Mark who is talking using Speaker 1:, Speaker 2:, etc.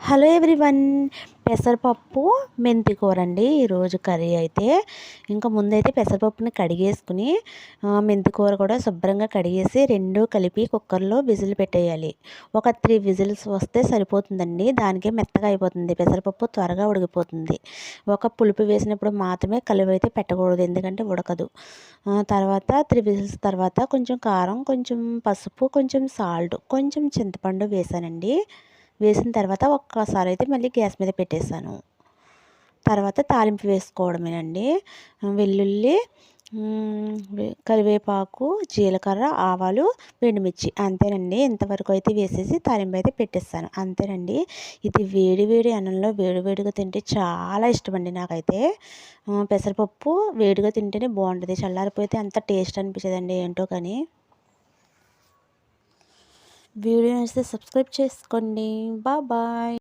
Speaker 1: Hello everyone. పెసరపప్పు మెంతి కూర అండి ఈరోజు కర్రీ అయితే. ఇంకా ముందైతే పెసరపప్పుని కడిగేసుకుని మెంతి కూర కూడా శుభ్రంగా కడిగేసి రెండు కలిపి కుక్కర్లో విజిల్ పెట్టేయాలి. ఒక 3 విజిల్స్ వస్తే సరిపోతుందండి. దానికే మెత్తగా అయిపోతుంది, పెసరపప్పు త్వరగా ఉడికిపోతుంది. ఒక పులుపు వేసినప్పుడు మాత్రమే కలిపైతే పెట్టకూడదు, ఎందుకంటే ఉడకదు. తర్వాత 3 విజిల్స్ తర్వాత కొంచెం కారం, కొంచెం పసుపు, కొంచెం సాల్ట్, కొంచెం చింతపండు వేసానండి. వేసిన తర్వాత ఒక్కసారి అయితే మళ్ళీ గ్యాస్ మీద పెట్టేశాను. తర్వాత తాలింపు వేసుకోవడమేనండి. వెల్లుల్లి, కరివేపాకు, జీలకర్ర, ఆవాలు, ఎండుమిర్చి, అంతేనండి. ఇంతవరకు అయితే వేసేసి తాలింపు అయితే పెట్టేస్తాను, అంతేనండి. ఇది వేడి వేడి అన్నంలో వేడివేడిగా తింటే చాలా ఇష్టమండి నాకైతే. పెసరపప్పు వేడిగా తింటేనే బాగుంటుంది, చల్లారిపోతే అంత టేస్ట్ అనిపించదండి ఏంటో కానీ. వీడియో నచ్చితే సబ్స్క్రైబ్ చేసుకోండి. బాయ్.